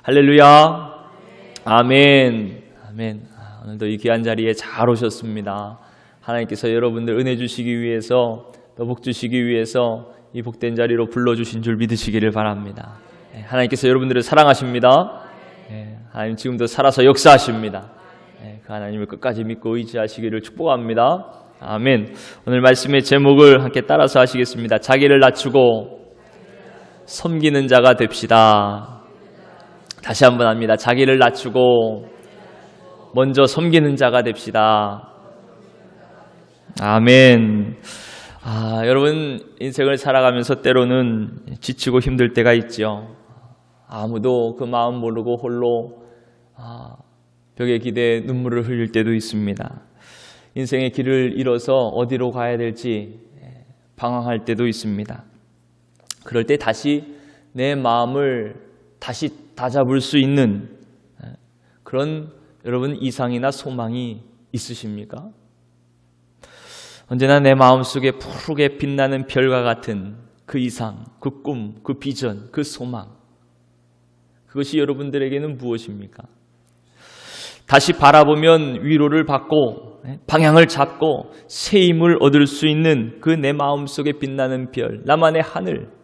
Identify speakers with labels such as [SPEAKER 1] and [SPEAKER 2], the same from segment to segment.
[SPEAKER 1] 할렐루야. 아멘. 아멘. 오늘도 이 귀한 자리에 잘 오셨습니다. 하나님께서 여러분들 은혜 주시기 위해서, 또 복 주시기 위해서 이 복된 자리로 불러주신 줄 믿으시기를 바랍니다. 하나님께서 여러분들을 사랑하십니다. 하나님 지금도 살아서 역사하십니다. 그 하나님을 끝까지 믿고 의지하시기를 축복합니다. 아멘. 오늘 말씀의 제목을 함께 따라서 하시겠습니다. 자기를 낮추고 섬기는 자가 됩시다. 다시 한번 합니다. 자기를 낮추고 먼저 섬기는 자가 됩시다. 아멘. 여러분 인생을 살아가면서 때로는 지치고 힘들 때가 있죠. 아무도 그 마음 모르고 홀로 벽에 기대 눈물을 흘릴 때도 있습니다. 인생의 길을 잃어서 어디로 가야 될지 방황할 때도 있습니다. 그럴 때 다시 내 마음을 다시 다잡을 수 있는 그런 여러분 이상이나 소망이 있으십니까? 언제나 내 마음속에 푸르게 빛나는 별과 같은 그 이상, 그 꿈, 그 비전, 그 소망, 그것이 여러분들에게는 무엇입니까? 다시 바라보면 위로를 받고 방향을 잡고 새 힘을 얻을 수 있는 그 내 마음속에 빛나는 별, 나만의 하늘,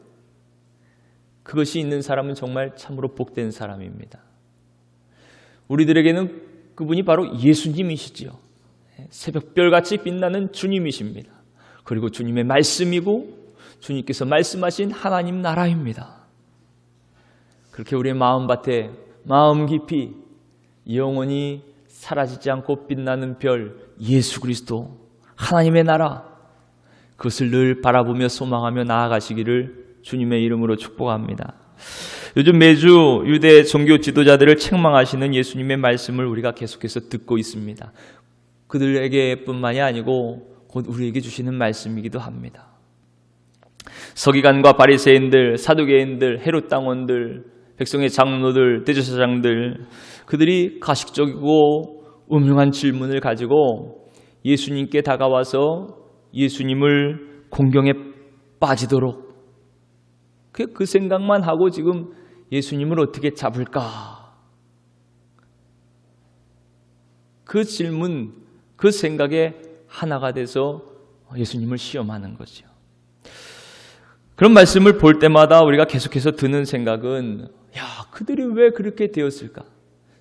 [SPEAKER 1] 그것이 있는 사람은 정말 참으로 복된 사람입니다. 우리들에게는 그분이 바로 예수님이시지요. 새벽별같이 빛나는 주님이십니다. 그리고 주님의 말씀이고 주님께서 말씀하신 하나님 나라입니다. 그렇게 우리의 마음밭에 마음 깊이 영원히 사라지지 않고 빛나는 별 예수 그리스도 하나님의 나라, 그것을 늘 바라보며 소망하며 나아가시기를 주님의 이름으로 축복합니다. 요즘 매주 유대 종교 지도자들을 책망하시는 예수님의 말씀을 우리가 계속해서 듣고 있습니다. 그들에게 뿐만이 아니고 곧 우리에게 주시는 말씀이기도 합니다. 서기관과 바리새인들, 사두개인들, 헤롯 당원들, 백성의 장로들, 대제사장들, 그들이 가식적이고 음흉한 질문을 가지고 예수님께 다가와서 예수님을 공경에 빠지도록 그 생각만 하고 지금 예수님을 어떻게 잡을까? 그 질문, 그 생각에 하나가 돼서 예수님을 시험하는 거죠. 그런 말씀을 볼 때마다 우리가 계속해서 드는 생각은 그들이 왜 그렇게 되었을까?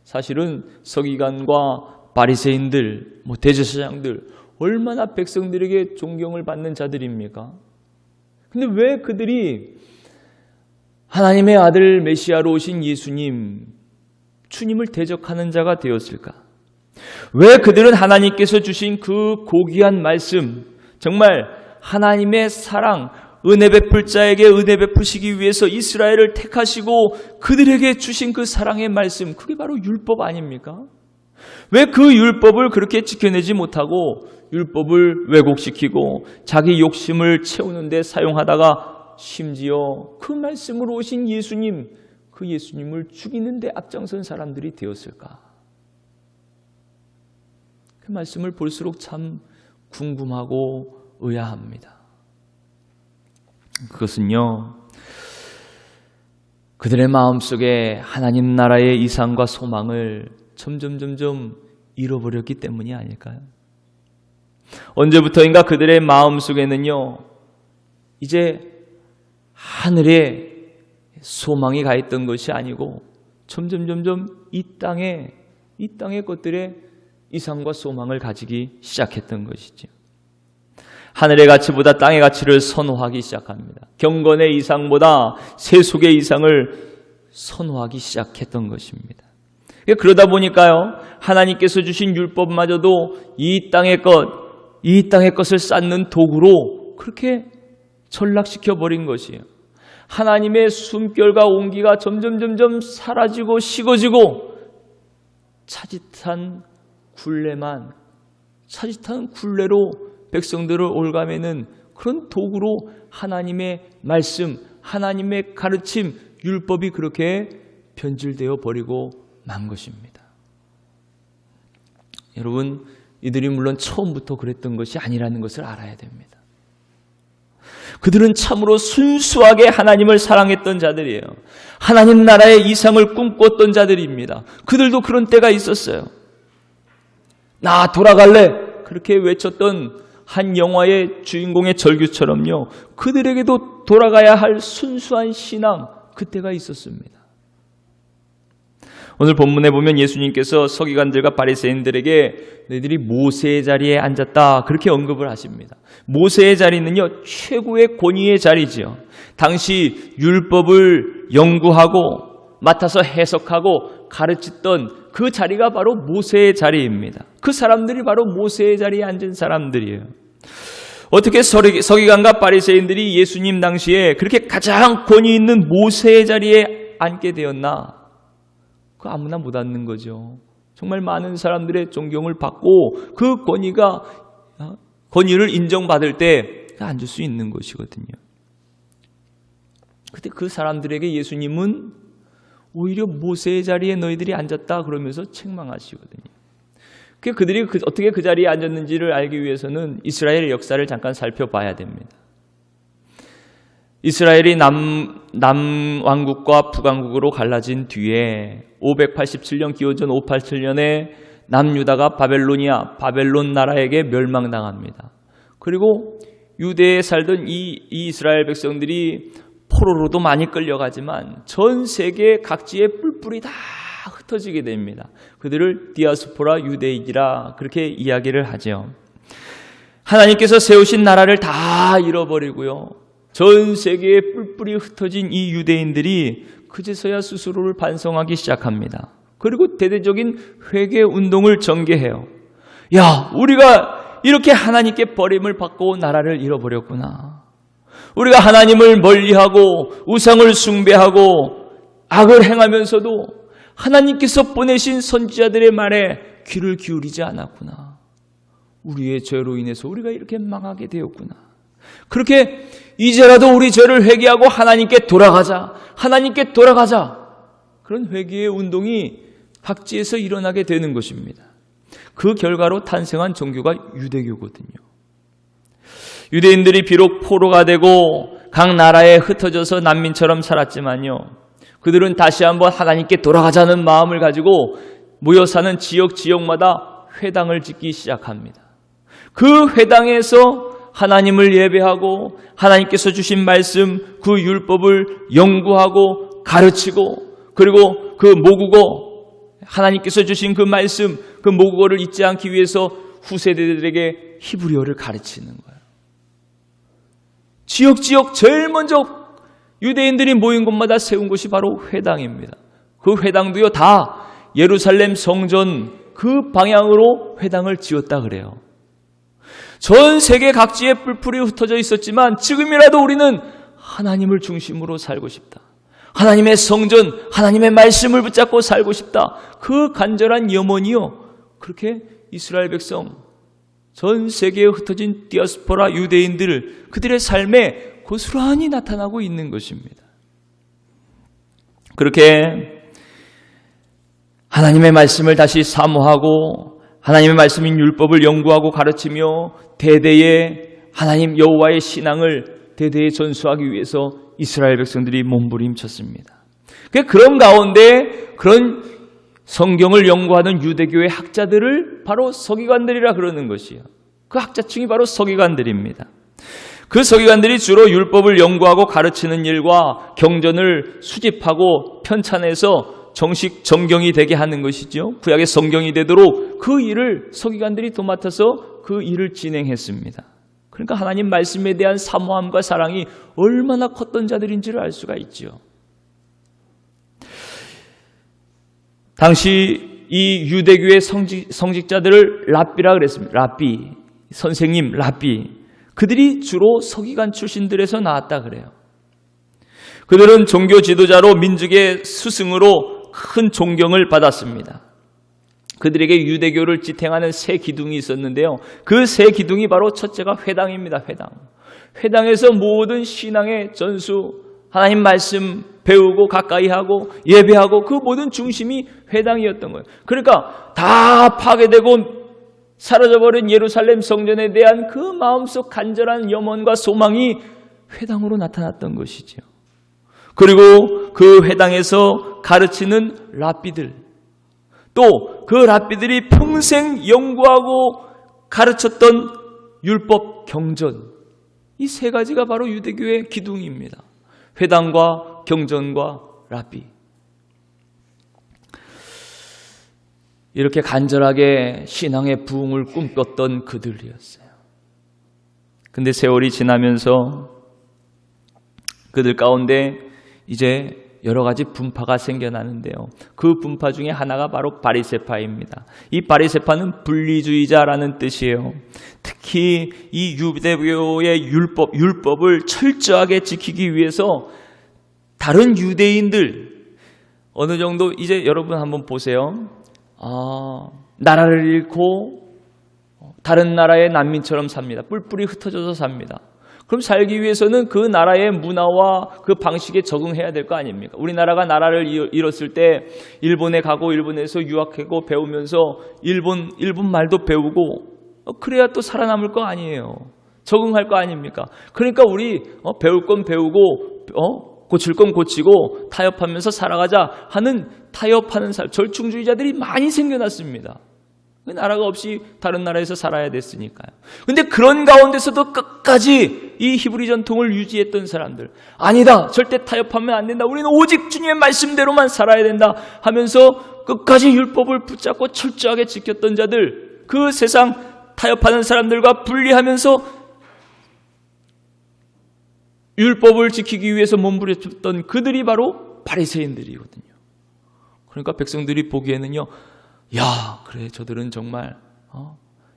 [SPEAKER 1] 사실은 서기관과 바리새인들, 대제사장들 얼마나 백성들에게 존경을 받는 자들입니까? 근데 왜 그들이 하나님의 아들 메시아로 오신 예수님, 주님을 대적하는 자가 되었을까? 왜 그들은 하나님께서 주신 그 고귀한 말씀, 정말 하나님의 사랑, 은혜 베풀 자에게 은혜 베푸시기 위해서 이스라엘을 택하시고 그들에게 주신 그 사랑의 말씀, 그게 바로 율법 아닙니까? 왜 그 율법을 그렇게 지켜내지 못하고 율법을 왜곡시키고 자기 욕심을 채우는 데 사용하다가 심지어 그 말씀으로 오신 예수님, 그 예수님을 죽이는 데 앞장선 사람들이 되었을까? 그 말씀을 볼수록 참 궁금하고 의아합니다. 그것은요, 그들의 마음속에 하나님 나라의 이상과 소망을 점점 잃어버렸기 때문이 아닐까요? 언제부터인가 그들의 마음속에는요, 이제 하늘에 소망이 가 있던 것이 아니고 점점 이 땅의 것들의 이상과 소망을 가지기 시작했던 것이죠. 하늘의 가치보다 땅의 가치를 선호하기 시작합니다. 경건의 이상보다 세속의 이상을 선호하기 시작했던 것입니다. 그러다 보니까요, 하나님께서 주신 율법마저도 이 땅의 것을 쌓는 도구로 그렇게 전락시켜 버린 것이에요. 하나님의 숨결과 온기가 점점 사라지고 식어지고 차짓한 굴레로 백성들을 올가매는 그런 도구로 하나님의 말씀, 하나님의 가르침, 율법이 그렇게 변질되어 버리고 만 것입니다. 여러분, 이들이 물론 처음부터 그랬던 것이 아니라는 것을 알아야 됩니다. 그들은 참으로 순수하게 하나님을 사랑했던 자들이에요. 하나님 나라의 이상을 꿈꿨던 자들입니다. 그들도 그런 때가 있었어요. 나 돌아갈래 그렇게 외쳤던 한 영화의 주인공의 절규처럼요, 그들에게도 돌아가야 할 순수한 신앙, 그때가 있었습니다. 오늘 본문에 보면 예수님께서 서기관들과 바리새인들에게 너희들이 모세의 자리에 앉았다 그렇게 언급을 하십니다. 모세의 자리는요, 최고의 권위의 자리지요. 당시 율법을 연구하고 맡아서 해석하고 가르쳤던 그 자리가 바로 모세의 자리입니다. 그 사람들이 바로 모세의 자리에 앉은 사람들이에요. 어떻게 서기관과 바리새인들이 예수님 당시에 그렇게 가장 권위 있는 모세의 자리에 앉게 되었나? 그 아무나 못 앉는 거죠. 정말 많은 사람들의 존경을 받고 그 권위를 인정받을 때 앉을 수 있는 것이거든요. 그때 그 사람들에게 예수님은 오히려 모세의 자리에 너희들이 앉았다 그러면서 책망하시거든요. 그들이 어떻게 그 자리에 앉았는지를 알기 위해서는 이스라엘의 역사를 잠깐 살펴봐야 됩니다. 이스라엘이 남왕국과 북왕국으로 갈라진 뒤에 587년 기원전 587년에 남유다가 바벨론 나라에게 멸망당합니다. 그리고 유대에 살던 이 이스라엘 백성들이 포로로도 많이 끌려가지만 전 세계 각지에 뿔뿔이 다 흩어지게 됩니다. 그들을 디아스포라 유대인이라 그렇게 이야기를 하죠. 하나님께서 세우신 나라를 다 잃어버리고요, 전 세계에 뿔뿔이 흩어진 이 유대인들이 그제서야 스스로를 반성하기 시작합니다. 그리고 대대적인 회개 운동을 전개해요. 야, 우리가 이렇게 하나님께 버림을 받고 나라를 잃어버렸구나. 우리가 하나님을 멀리하고 우상을 숭배하고 악을 행하면서도 하나님께서 보내신 선지자들의 말에 귀를 기울이지 않았구나. 우리의 죄로 인해서 우리가 이렇게 망하게 되었구나. 그렇게 이제라도 우리 죄를 회개하고 하나님께 돌아가자. 그런 회개의 운동이 각지에서 일어나게 되는 것입니다. 그 결과로 탄생한 종교가 유대교거든요. 유대인들이 비록 포로가 되고 각 나라에 흩어져서 난민처럼 살았지만요, 그들은 다시 한번 하나님께 돌아가자는 마음을 가지고 모여 사는 지역마다 회당을 짓기 시작합니다. 그 회당에서 하나님을 예배하고 하나님께서 주신 말씀, 그 율법을 연구하고 가르치고, 그리고 그 모국어, 하나님께서 주신 그 말씀, 그 모국어를 잊지 않기 위해서 후세대들에게 히브리어를 가르치는 거예요. 지역 제일 먼저 유대인들이 모인 곳마다 세운 곳이 바로 회당입니다. 그 회당도요, 다 예루살렘 성전 그 방향으로 회당을 지었다 그래요. 전 세계 각지에 뿔뿔이 흩어져 있었지만 지금이라도 우리는 하나님을 중심으로 살고 싶다. 하나님의 성전, 하나님의 말씀을 붙잡고 살고 싶다. 그 간절한 염원이요, 그렇게 이스라엘 백성, 전 세계에 흩어진 디아스포라 유대인들, 그들의 삶에 고스란히 나타나고 있는 것입니다. 그렇게 하나님의 말씀을 다시 사모하고 하나님의 말씀인 율법을 연구하고 가르치며 대대의 하나님 여호와의 신앙을 대대에 전수하기 위해서 이스라엘 백성들이 몸부림쳤습니다. 그런 가운데 그런 성경을 연구하는 유대교의 학자들을 바로 서기관들이라 그러는 것이에요. 그 학자층이 바로 서기관들입니다. 그 서기관들이 주로 율법을 연구하고 가르치는 일과 경전을 수집하고 편찬해서 정식 정경이 되게 하는 것이죠. 구약의 성경이 되도록 그 일을 서기관들이 도맡아서 그 일을 진행했습니다. 그러니까 하나님 말씀에 대한 사모함과 사랑이 얼마나 컸던 자들인지를 알 수가 있죠. 당시 이 유대교의 성직자들을 랍비라 그랬습니다. 랍비, 선생님, 랍비. 그들이 주로 서기관 출신들에서 나왔다 그래요. 그들은 종교 지도자로 민족의 스승으로 큰 존경을 받았습니다. 그들에게 유대교를 지탱하는 세 기둥이 있었는데요. 그 세 기둥이 바로 첫째가 회당입니다. 회당에서 모든 신앙의 전수, 하나님 말씀 배우고 가까이 하고 예배하고 그 모든 중심이 회당이었던 거예요. 그러니까 다 파괴되고 사라져버린 예루살렘 성전에 대한 그 마음속 간절한 염원과 소망이 회당으로 나타났던 것이죠. 그리고 그 회당에서 가르치는 랍비들, 또 그 랍비들이 평생 연구하고 가르쳤던 율법, 경전, 이 세 가지가 바로 유대교의 기둥입니다. 회당과 경전과 랍비. 이렇게 간절하게 신앙의 부흥을 꿈꿨던 그들이었어요. 근데 세월이 지나면서 그들 가운데 이제 여러 가지 분파가 생겨나는데요. 그 분파 중에 하나가 바로 바리새파입니다. 이 바리새파는 분리주의자라는 뜻이에요. 특히 이 유대교의 율법을 철저하게 지키기 위해서 다른 유대인들, 어느 정도 이제 여러분 한번 보세요. 나라를 잃고 다른 나라의 난민처럼 삽니다. 뿔뿔이 흩어져서 삽니다. 그럼 살기 위해서는 그 나라의 문화와 그 방식에 적응해야 될 거 아닙니까? 우리나라가 나라를 잃었을 때 일본에 가고 일본에서 유학하고 배우면서 일본 말도 배우고 그래야 또 살아남을 거 아니에요. 적응할 거 아닙니까? 그러니까 우리 배울 건 배우고 고칠 건 고치고 타협하면서 살아가자 하는 타협하는 사람, 절충주의자들이 많이 생겨났습니다. 나라가 없이 다른 나라에서 살아야 됐으니까요. 근데 그런 가운데서도 끝까지 이 히브리 전통을 유지했던 사람들, 아니다, 절대 타협하면 안 된다, 우리는 오직 주님의 말씀대로만 살아야 된다 하면서 끝까지 율법을 붙잡고 철저하게 지켰던 자들, 그 세상 타협하는 사람들과 분리하면서 율법을 지키기 위해서 몸부림쳤던 그들이 바로 바리새인들이거든요. 그러니까 백성들이 보기에는요, 야, 그래, 저들은 정말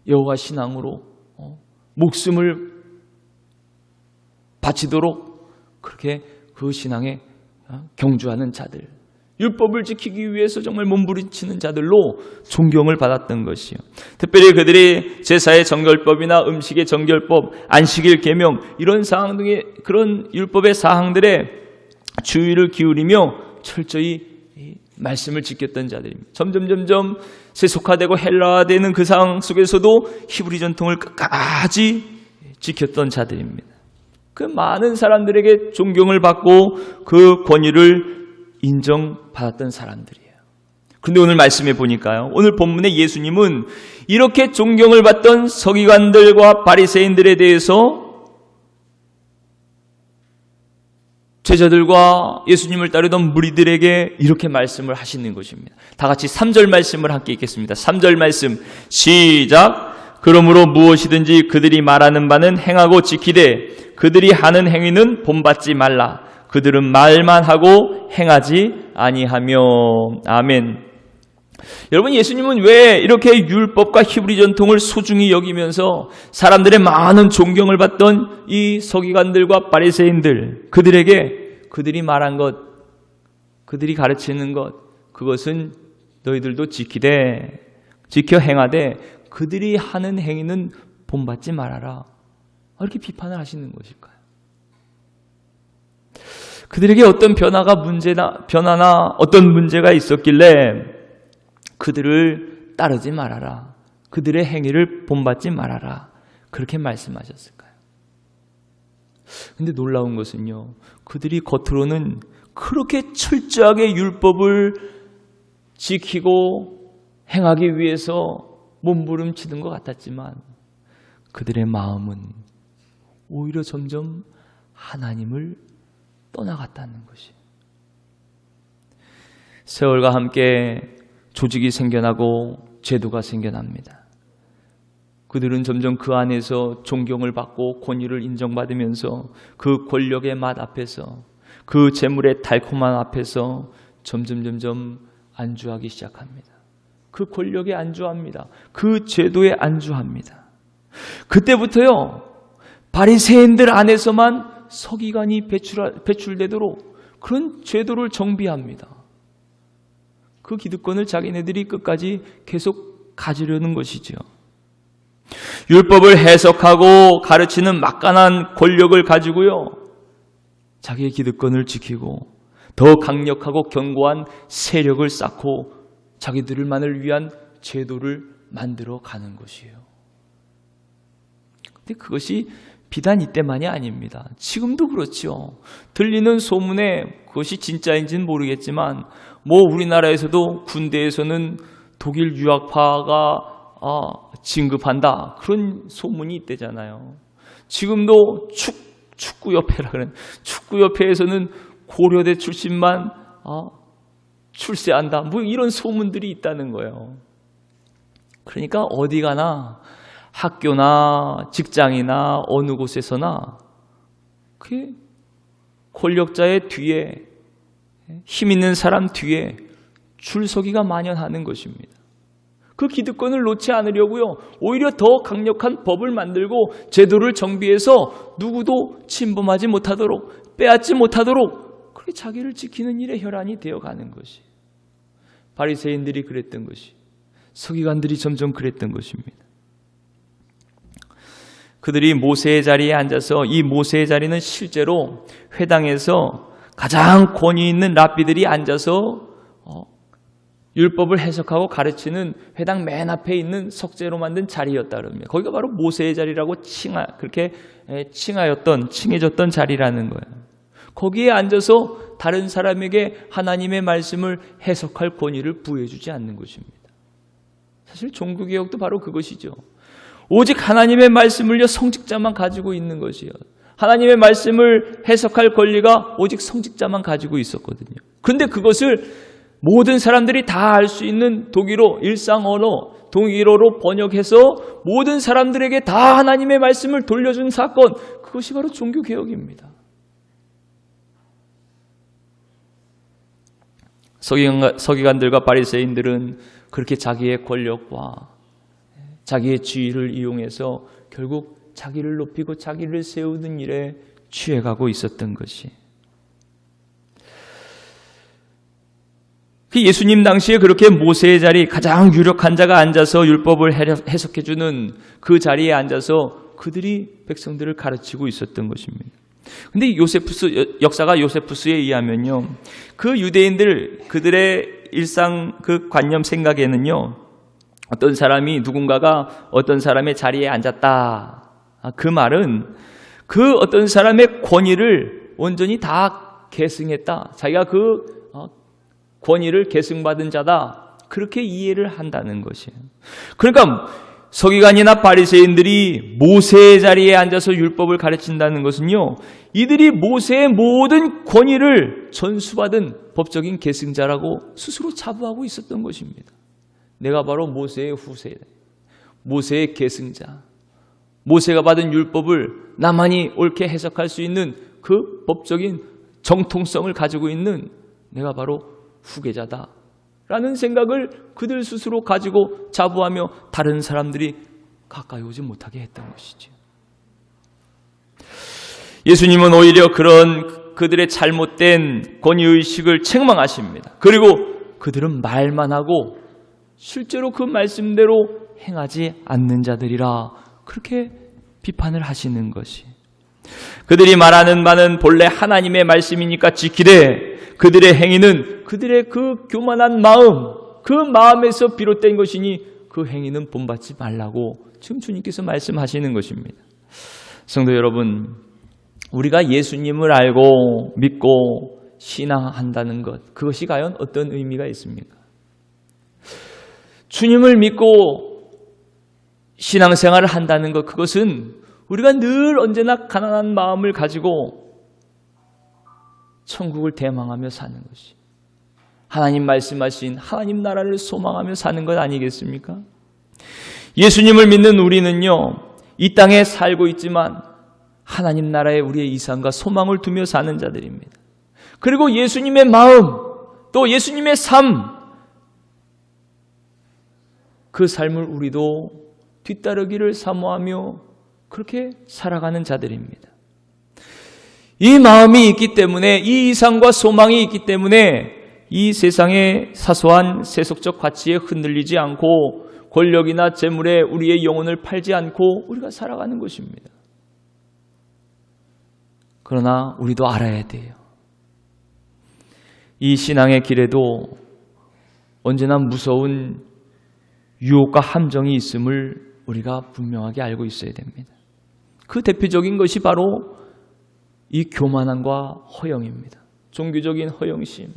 [SPEAKER 1] 여호와 신앙으로 목숨을 바치도록 그렇게 그 신앙에 경주하는 자들, 율법을 지키기 위해서 정말 몸부림치는 자들로 존경을 받았던 것이요. 특별히 그들이 제사의 정결법이나 음식의 정결법, 안식일 계명 이런 사항 등의 그런 율법의 사항들에 주의를 기울이며 철저히 말씀을 지켰던 자들입니다. 점점 세속화되고 헬라화되는 그 상황 속에서도 히브리 전통을 끝까지 지켰던 자들입니다. 그 많은 사람들에게 존경을 받고 그 권위를 인정받았던 사람들이에요. 그런데 오늘 말씀해 보니까요, 오늘 본문에 예수님은 이렇게 존경을 받던 서기관들과 바리새인들에 대해서 제자들과 예수님을 따르던 무리들에게 이렇게 말씀을 하시는 것입니다. 다 같이 3절 말씀을 함께 읽겠습니다. 3절 말씀 시작. 그러므로 무엇이든지 그들이 말하는 바는 행하고 지키되 그들이 하는 행위는 본받지 말라. 그들은 말만 하고 행하지 아니하며. 아멘. 여러분, 예수님은 왜 이렇게 율법과 히브리 전통을 소중히 여기면서 사람들의 많은 존경을 받던 이 서기관들과 바리새인들, 그들에게 그들이 말한 것, 그들이 가르치는 것, 그것은 너희들도 지켜 행하되 그들이 하는 행위는 본받지 말아라, 이렇게 비판을 하시는 것일까요? 그들에게 어떤 변화나 어떤 문제가 있었길래 그들을 따르지 말아라, 그들의 행위를 본받지 말아라, 그렇게 말씀하셨을까요? 근데 놀라운 것은요, 그들이 겉으로는 그렇게 철저하게 율법을 지키고 행하기 위해서 몸부림치는 것 같았지만 그들의 마음은 오히려 점점 하나님을 떠나갔다는 것이. 세월과 함께 조직이 생겨나고 제도가 생겨납니다. 그들은 점점 그 안에서 존경을 받고 권위를 인정받으면서 그 권력의 맛 앞에서, 그 재물의 달콤한 앞에서 점점 안주하기 시작합니다. 그 권력에 안주합니다. 그 제도에 안주합니다. 그때부터요, 바리새인들 안에서만 서기관이 배출되도록 그런 제도를 정비합니다. 그 기득권을 자기네들이 끝까지 계속 가지려는 것이죠. 율법을 해석하고 가르치는 막강한 권력을 가지고요, 자기의 기득권을 지키고 더 강력하고 견고한 세력을 쌓고 자기들만을 위한 제도를 만들어 가는 것이에요. 근데 그것이 비단 이때만이 아닙니다. 지금도 그렇죠. 들리는 소문에 그것이 진짜인지는 모르겠지만 우리나라에서도 군대에서는 독일 유학파가 진급한다, 그런 소문이 있대잖아요. 지금도 축구협회라 그러는, 축구협회에서는 고려대 출신만 출세한다, 이런 소문들이 있다는 거예요. 그러니까 어디 가나, 학교나 직장이나 어느 곳에서나 그 권력자의 뒤에, 힘 있는 사람 뒤에 줄서기가 만연하는 것입니다. 그 기득권을 놓지 않으려고요, 오히려 더 강력한 법을 만들고 제도를 정비해서 누구도 침범하지 못하도록, 빼앗지 못하도록 그렇게 자기를 지키는 일에 혈안이 되어가는 것이, 바리새인들이 그랬던 것이, 서기관들이 점점 그랬던 것입니다. 그들이 모세의 자리에 앉아서, 이 모세의 자리는 실제로 회당에서 가장 권위 있는 랍비들이 앉아서 율법을 해석하고 가르치는 회당 맨 앞에 있는 석재로 만든 자리였다 그럽니다. 거기가 바로 모세의 자리라고 그렇게 칭해졌던 자리라는 거예요. 거기에 앉아서 다른 사람에게 하나님의 말씀을 해석할 권위를 부여해주지 않는 것입니다. 사실 종교개혁도 바로 그것이죠. 오직 하나님의 말씀을요, 성직자만 가지고 있는 것이요. 하나님의 말씀을 해석할 권리가 오직 성직자만 가지고 있었거든요. 그런데 그것을 모든 사람들이 다 알 수 있는 독일어, 일상 언어, 동일어로 번역해서 모든 사람들에게 다 하나님의 말씀을 돌려준 사건, 그것이 바로 종교개혁입니다. 서기관들과 바리새인들은 그렇게 자기의 권력과 자기의 지위를 이용해서 결국 자기를 높이고 자기를 세우는 일에 취해가고 있었던 것이, 예수님 당시에 그렇게 모세의 자리, 가장 유력한 자가 앉아서 율법을 해석해주는 그 자리에 앉아서 그들이 백성들을 가르치고 있었던 것입니다. 근데 역사가 요세푸스에 의하면요, 그 유대인들, 그들의 일상 그 관념 생각에는요, 어떤 사람이, 누군가가 어떤 사람의 자리에 앉았다, 그 말은 그 어떤 사람의 권위를 온전히 다 계승했다, 자기가 그 권위를 계승받은 자다, 그렇게 이해를 한다는 것이에요. 그러니까 서기관이나 바리새인들이 모세의 자리에 앉아서 율법을 가르친다는 것은요, 이들이 모세의 모든 권위를 전수받은 법적인 계승자라고 스스로 자부하고 있었던 것입니다. 내가 바로 모세의 후세다, 모세의 계승자, 모세가 받은 율법을 나만이 옳게 해석할 수 있는 그 법적인 정통성을 가지고 있는 내가 바로 후계자다 라는 생각을 그들 스스로 가지고 자부하며 다른 사람들이 가까이 오지 못하게 했던 것이죠. 예수님은 오히려 그런 그들의 잘못된 권위의식을 책망하십니다. 그리고 그들은 말만 하고 실제로 그 말씀대로 행하지 않는 자들이라, 그렇게 비판을 하시는 것이, 그들이 말하는 바는 본래 하나님의 말씀이니까 지키되 그들의 행위는 그들의 그 교만한 마음, 그 마음에서 비롯된 것이니 그 행위는 본받지 말라고 지금 주님께서 말씀하시는 것입니다. 성도 여러분, 우리가 예수님을 알고 믿고 신앙한다는 것, 그것이 과연 어떤 의미가 있습니까? 주님을 믿고 신앙생활을 한다는 것, 그것은 우리가 늘 언제나 가난한 마음을 가지고 천국을 대망하며 사는 것이, 하나님 말씀하신 하나님 나라를 소망하며 사는 것 아니겠습니까? 예수님을 믿는 우리는요, 이 땅에 살고 있지만 하나님 나라에 우리의 이상과 소망을 두며 사는 자들입니다. 그리고 예수님의 마음, 또 예수님의 삶, 그 삶을 우리도 뒤따르기를 사모하며 그렇게 살아가는 자들입니다. 이 마음이 있기 때문에, 이 이상과 소망이 있기 때문에 이 세상의 사소한 세속적 가치에 흔들리지 않고 권력이나 재물에 우리의 영혼을 팔지 않고 우리가 살아가는 것입니다. 그러나 우리도 알아야 돼요. 이 신앙의 길에도 언제나 무서운 유혹과 함정이 있음을 우리가 분명하게 알고 있어야 됩니다. 그 대표적인 것이 바로 이 교만함과 허영입니다. 종교적인 허영심,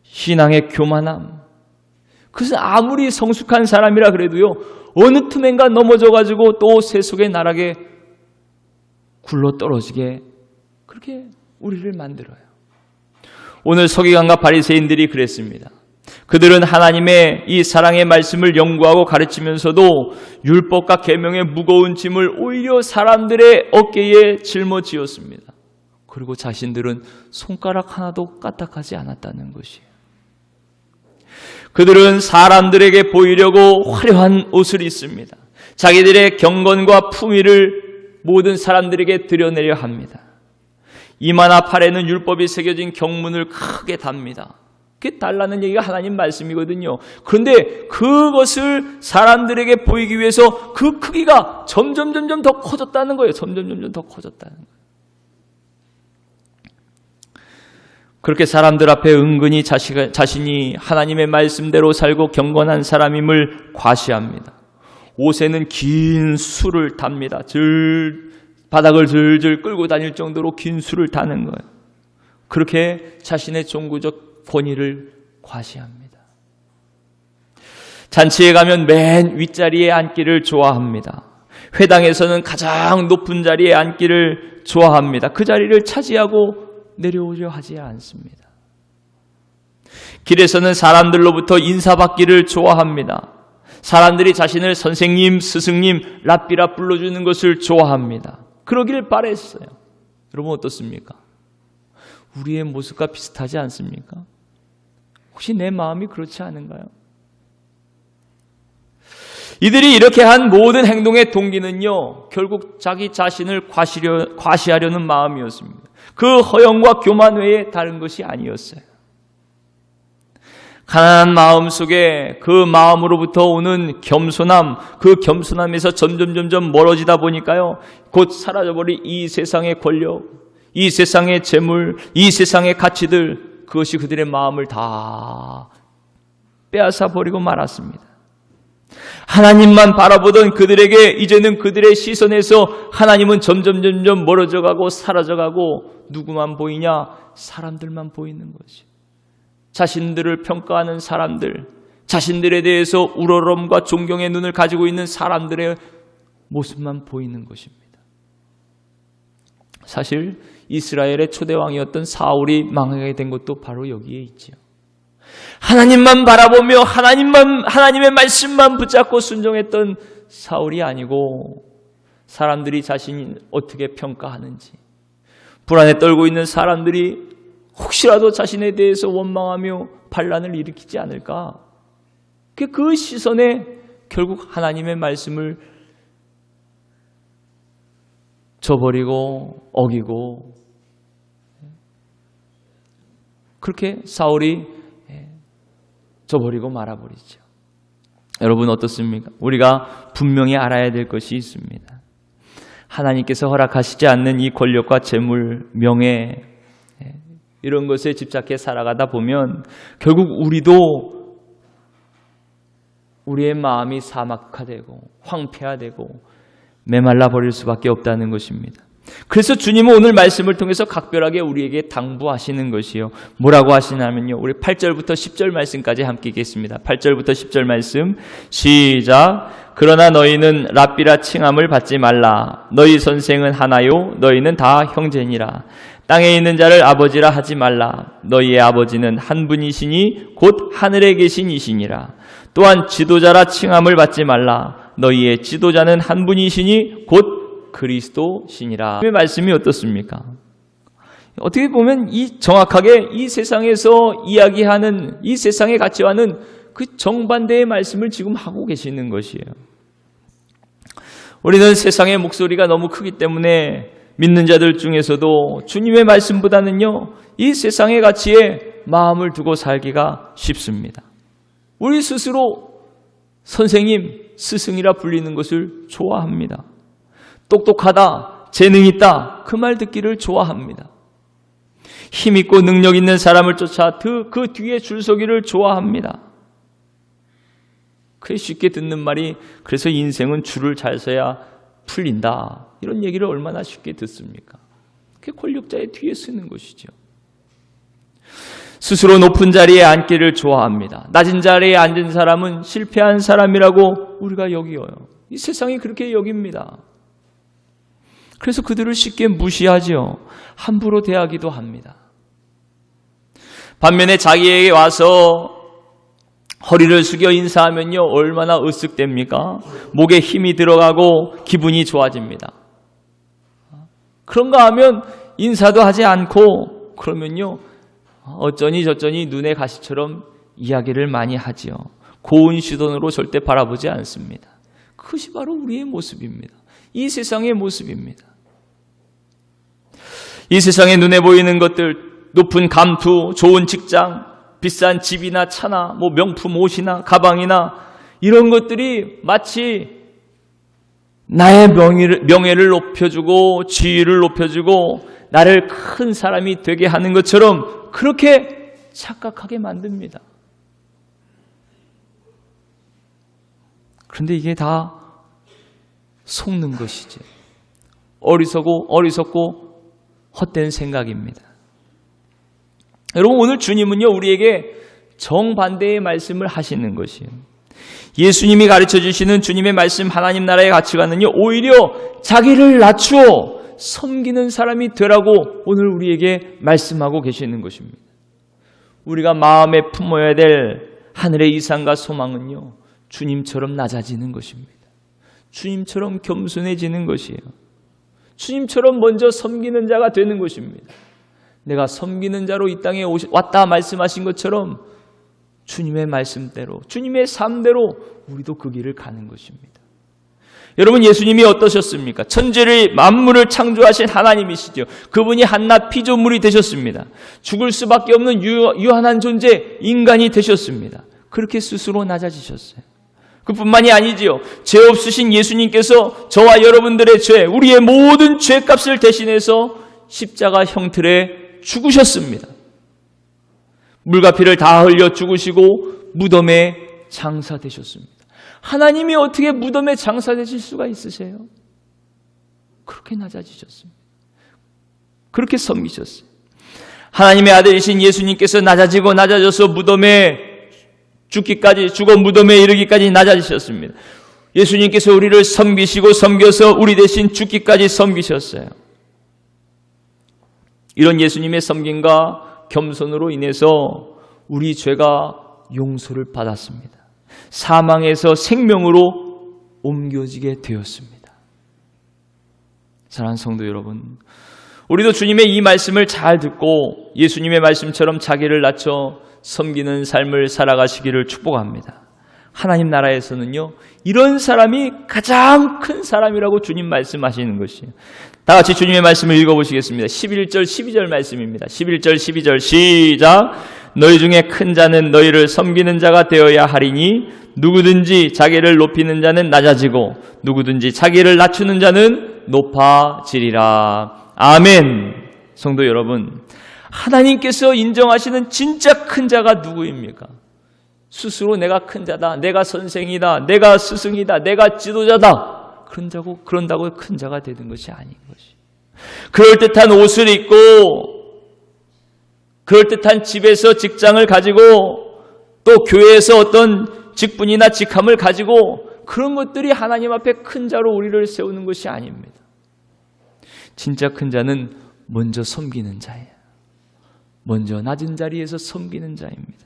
[SPEAKER 1] 신앙의 교만함. 그것은 아무리 성숙한 사람이라 그래도요, 어느 틈엔가 넘어져가지고 또 세속의 나락에 굴러 떨어지게 그렇게 우리를 만들어요. 오늘 서기관과 바리새인들이 그랬습니다. 그들은 하나님의 이 사랑의 말씀을 연구하고 가르치면서도 율법과 계명의 무거운 짐을 오히려 사람들의 어깨에 짊어지었습니다. 그리고 자신들은 손가락 하나도 까딱하지 않았다는 것이에요. 그들은 사람들에게 보이려고 화려한 옷을 입습니다. 자기들의 경건과 품위를 모든 사람들에게 드러내려 합니다. 이마나 팔에는 율법이 새겨진 경문을 크게 답니다. 그게 달라는 얘기가 하나님 말씀이거든요. 그런데 그것을 사람들에게 보이기 위해서 그 크기가 점점 더 커졌다는 거예요. 점점 더 커졌다는 거예요. 그렇게 사람들 앞에 은근히 자신이 하나님의 말씀대로 살고 경건한 사람임을 과시합니다. 옷에는 긴 술을 답니다. 바닥을 슬슬 끌고 다닐 정도로 긴 술을 다는 거예요. 그렇게 자신의 종교적 권위를 과시합니다. 잔치에 가면 맨 윗자리에 앉기를 좋아합니다. 회당에서는 가장 높은 자리에 앉기를 좋아합니다. 그 자리를 차지하고 내려오려 하지 않습니다. 길에서는 사람들로부터 인사받기를 좋아합니다. 사람들이 자신을 선생님, 스승님, 랍비라 불러주는 것을 좋아합니다. 그러길 바랬어요. 여러분 어떻습니까? 우리의 모습과 비슷하지 않습니까? 혹시 내 마음이 그렇지 않은가요? 이들이 이렇게 한 모든 행동의 동기는요, 결국 자기 자신을 과시하려는 마음이었습니다. 그 허영과 교만 외에 다른 것이 아니었어요. 가난한 마음 속에 그 마음으로부터 오는 겸손함, 그 겸손함에서 점점 멀어지다 보니까요, 곧 사라져버린 이 세상의 권력, 이 세상의 재물, 이 세상의 가치들, 그것이 그들의 마음을 다 빼앗아 버리고 말았습니다. 하나님만 바라보던 그들에게 이제는 그들의 시선에서 하나님은 점점 멀어져가고 사라져가고 누구만 보이냐? 사람들만 보이는 것이. 자신들을 평가하는 사람들, 자신들에 대해서 우러럼과 존경의 눈을 가지고 있는 사람들의 모습만 보이는 것입니다. 사실 이스라엘의 초대왕이었던 사울이 망하게 된 것도 바로 여기에 있지요. 하나님만 바라보며 하나님의 말씀만 붙잡고 순종했던 사울이 아니고 사람들이 자신이 어떻게 평가하는지, 불안에 떨고 있는 사람들이 혹시라도 자신에 대해서 원망하며 반란을 일으키지 않을까? 그 시선에 결국 하나님의 말씀을 저버리고 어기고, 그렇게 사울이 저버리고 말아버리죠. 여러분 어떻습니까? 우리가 분명히 알아야 될 것이 있습니다. 하나님께서 허락하시지 않는 이 권력과 재물, 명예, 이런 것에 집착해 살아가다 보면 결국 우리도 우리의 마음이 사막화되고 황폐화되고 메말라 버릴 수밖에 없다는 것입니다. 그래서 주님은 오늘 말씀을 통해서 각별하게 우리에게 당부하시는 것이요. 뭐라고 하시냐면요. 우리 8절부터 10절 말씀까지 함께 읽겠습니다. 8절부터 10절 말씀 시작. 그러나 너희는 랍비라 칭함을 받지 말라. 너희 선생은 하나요. 너희는 다 형제니라. 땅에 있는 자를 아버지라 하지 말라. 너희의 아버지는 한 분이시니 곧 하늘에 계신 이시니라. 또한 지도자라 칭함을 받지 말라. 너희의 지도자는 한 분이시니 곧 그리스도시니라. 이 말씀이 어떻습니까? 어떻게 보면 정확하게 이 세상에서 이야기하는 이 세상의 가치와는 그 정반대의 말씀을 지금 하고 계시는 것이에요. 우리는 세상의 목소리가 너무 크기 때문에 믿는 자들 중에서도 주님의 말씀보다는요, 이 세상의 가치에 마음을 두고 살기가 쉽습니다. 우리 스스로 선생님, 스승이라 불리는 것을 좋아합니다. 똑똑하다, 재능 있다, 그 말 듣기를 좋아합니다. 힘 있고 능력 있는 사람을 쫓아 그 뒤에 줄 서기를 좋아합니다. 그래 쉽게 듣는 말이, 그래서 인생은 줄을 잘 서야 풀린다. 이런 얘기를 얼마나 쉽게 듣습니까? 그게 권력자의 뒤에 쓰는 것이죠. 스스로 높은 자리에 앉기를 좋아합니다. 낮은 자리에 앉은 사람은 실패한 사람이라고 우리가 여겨요. 이 세상이 그렇게 여깁니다. 그래서 그들을 쉽게 무시하죠. 함부로 대하기도 합니다. 반면에 자기에게 와서 허리를 숙여 인사하면요, 얼마나 으쓱됩니까? 목에 힘이 들어가고 기분이 좋아집니다. 그런가 하면 인사도 하지 않고 그러면요, 어쩌니 저쩌니 눈의 가시처럼 이야기를 많이 하지요. 고운 시선으로 절대 바라보지 않습니다. 그것이 바로 우리의 모습입니다. 이 세상의 모습입니다. 이 세상에 눈에 보이는 것들, 높은 감투, 좋은 직장, 비싼 집이나 차나 명품 옷이나 가방이나 이런 것들이 마치 나의 명예를 높여주고 지위를 높여주고 나를 큰 사람이 되게 하는 것처럼 그렇게 착각하게 만듭니다. 그런데 이게 다 속는 것이지. 어리석고 헛된 생각입니다. 여러분, 오늘 주님은요, 우리에게 정반대의 말씀을 하시는 것이에요. 예수님이 가르쳐 주시는 주님의 말씀, 하나님 나라의 가치관은요, 오히려 자기를 낮추어 섬기는 사람이 되라고 오늘 우리에게 말씀하고 계시는 것입니다. 우리가 마음에 품어야 될 하늘의 이상과 소망은요, 주님처럼 낮아지는 것입니다. 주님처럼 겸손해지는 것이에요. 주님처럼 먼저 섬기는 자가 되는 것입니다. 내가 섬기는 자로 이 땅에 왔다 말씀하신 것처럼 주님의 말씀대로, 주님의 삶대로 우리도 그 길을 가는 것입니다. 여러분, 예수님이 어떠셨습니까? 천지를 만물을 창조하신 하나님이시죠. 그분이 한낱 피조물이 되셨습니다. 죽을 수밖에 없는 유한한 존재, 인간이 되셨습니다. 그렇게 스스로 낮아지셨어요. 그뿐만이 아니지요. 죄 없으신 예수님께서 저와 여러분들의 죄, 우리의 모든 죄값을 대신해서 십자가 형틀에 죽으셨습니다. 물과 피를 다 흘려 죽으시고 무덤에 장사되셨습니다. 하나님이 어떻게 무덤에 장사되실 수가 있으세요? 그렇게 낮아지셨습니다. 그렇게 섬기셨어요. 하나님의 아들이신 예수님께서 낮아져서 무덤에 죽어 무덤에 이르기까지 낮아지셨습니다. 예수님께서 우리를 섬기시고 섬겨서 우리 대신 죽기까지 섬기셨어요. 이런 예수님의 섬김과 겸손으로 인해서 우리 죄가 용서를 받았습니다. 사망에서 생명으로 옮겨지게 되었습니다. 사랑하는 성도 여러분, 우리도 주님의 이 말씀을 잘 듣고 예수님의 말씀처럼 자기를 낮춰 섬기는 삶을 살아가시기를 축복합니다. 하나님 나라에서는요, 이런 사람이 가장 큰 사람이라고 주님 말씀하시는 것이에요. 다 같이 주님의 말씀을 읽어보시겠습니다. 11절, 12절 말씀입니다. 11절, 12절 시작. 너희 중에 큰 자는 너희를 섬기는 자가 되어야 하리니 누구든지 자기를 높이는 자는 낮아지고 누구든지 자기를 낮추는 자는 높아지리라. 아멘. 성도 여러분, 하나님께서 인정하시는 진짜 큰 자가 누구입니까? 스스로 내가 큰 자다, 내가 선생이다, 내가 스승이다, 내가 지도자다, 그런다고 큰 자가 되는 것이 아닌 것이. 그럴듯한 옷을 입고 그럴듯한 집에서 직장을 가지고 또 교회에서 어떤 직분이나 직함을 가지고 그런 것들이 하나님 앞에 큰 자로 우리를 세우는 것이 아닙니다. 진짜 큰 자는 먼저 섬기는 자예요. 먼저 낮은 자리에서 섬기는 자입니다.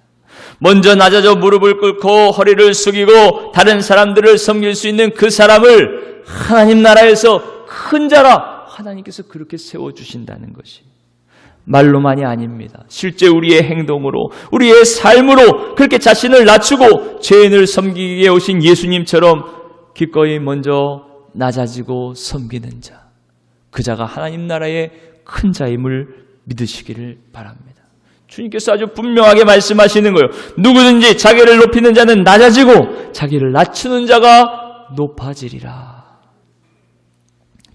[SPEAKER 1] 먼저 낮아져 무릎을 꿇고 허리를 숙이고 다른 사람들을 섬길 수 있는 그 사람을 하나님 나라에서 큰 자라 하나님께서 그렇게 세워주신다는 것이 말로만이 아닙니다. 실제 우리의 행동으로, 우리의 삶으로 그렇게 자신을 낮추고 죄인을 섬기기에 오신 예수님처럼 기꺼이 먼저 낮아지고 섬기는 자, 그 자가 하나님 나라의 큰 자임을 믿으시기를 바랍니다. 주님께서 아주 분명하게 말씀하시는 거예요. 누구든지 자기를 높이는 자는 낮아지고 자기를 낮추는 자가 높아지리라.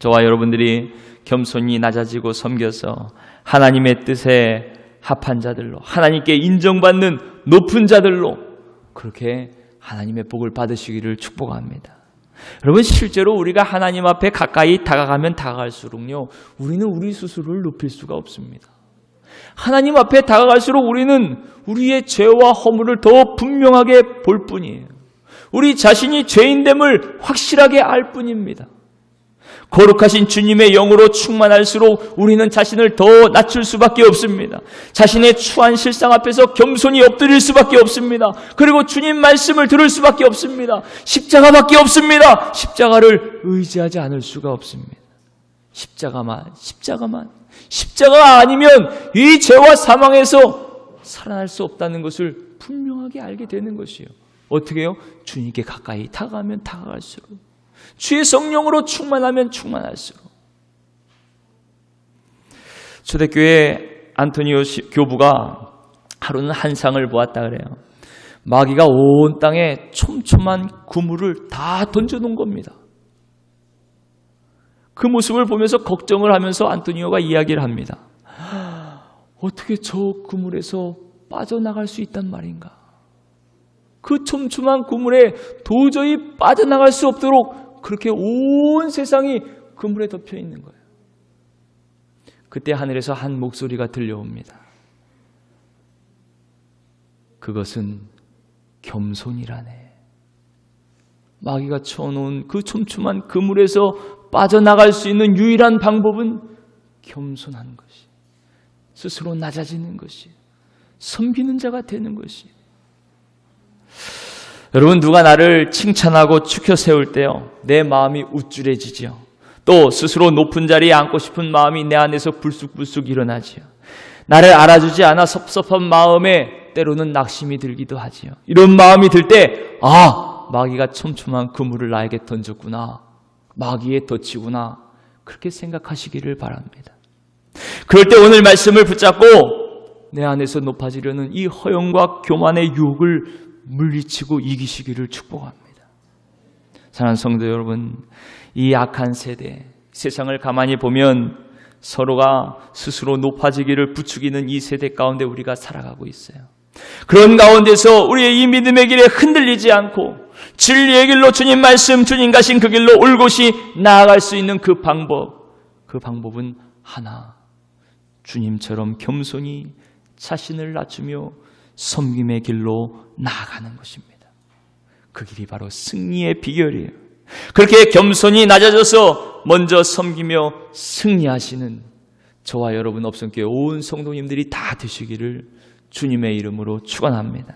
[SPEAKER 1] 저와 여러분들이 겸손히 낮아지고 섬겨서 하나님의 뜻에 합한 자들로, 하나님께 인정받는 높은 자들로 그렇게 하나님의 복을 받으시기를 축복합니다. 여러분, 실제로 우리가 하나님 앞에 가까이 다가가면 다가갈수록요, 우리는 우리 스스로를 높일 수가 없습니다. 하나님 앞에 다가갈수록 우리는 우리의 죄와 허물을 더 분명하게 볼 뿐이에요. 우리 자신이 죄인됨을 확실하게 알 뿐입니다. 거룩하신 주님의 영으로 충만할수록 우리는 자신을 더 낮출 수밖에 없습니다. 자신의 추한 실상 앞에서 겸손히 엎드릴 수밖에 없습니다. 그리고 주님 말씀을 들을 수밖에 없습니다. 십자가밖에 없습니다. 십자가를 의지하지 않을 수가 없습니다. 십자가가 아니면 이 죄와 사망에서 살아날 수 없다는 것을 분명하게 알게 되는 것이에요. 어떻게 해요? 주님께 가까이 다가가면 다가갈수록, 주의 성령으로 충만하면 충만할수록. 초대교회 안토니오 교부가 하루는 한 상을 보았다 그래요. 마귀가 온 땅에 촘촘한 그물을 다 던져놓은 겁니다. 그 모습을 보면서 걱정을 하면서 안토니오가 이야기를 합니다. 어떻게 저 그물에서 빠져나갈 수 있단 말인가? 그 촘촘한 그물에 도저히 빠져나갈 수 없도록 그렇게 온 세상이 그물에 덮여 있는 거예요. 그때 하늘에서 한 목소리가 들려옵니다. 그것은 겸손이라네. 마귀가 쳐놓은 그 촘촘한 그물에서 빠져나갈 수 있는 유일한 방법은 겸손한 것이, 스스로 낮아지는 것이, 섬기는 자가 되는 것이. 여러분, 누가 나를 칭찬하고 추켜 세울 때요, 내 마음이 우쭐해지죠. 또 스스로 높은 자리에 앉고 싶은 마음이 내 안에서 불쑥불쑥 일어나지요. 나를 알아주지 않아 섭섭한 마음에 때로는 낙심이 들기도 하지요. 이런 마음이 들 때, 마귀가 촘촘한 그물을 나에게 던졌구나, 마귀에 덫이구나, 그렇게 생각하시기를 바랍니다. 그럴 때 오늘 말씀을 붙잡고 내 안에서 높아지려는 이 허영과 교만의 유혹을 물리치고 이기시기를 축복합니다. 사랑하는 성도 여러분, 이 악한 세대, 세상을 가만히 보면 서로가 스스로 높아지기를 부추기는 이 세대 가운데 우리가 살아가고 있어요. 그런 가운데서 우리의 이 믿음의 길에 흔들리지 않고 진리의 길로, 주님 말씀, 주님 가신 그 길로 올곧이 나아갈 수 있는 그 방법은 하나, 주님처럼 겸손히 자신을 낮추며 섬김의 길로 나아가는 것입니다. 그 길이 바로 승리의 비결이에요. 그렇게 겸손히 낮아져서 먼저 섬기며 승리하시는 저와 여러분, 업성교회 온 성도님들이 다 되시기를 주님의 이름으로 축원합니다.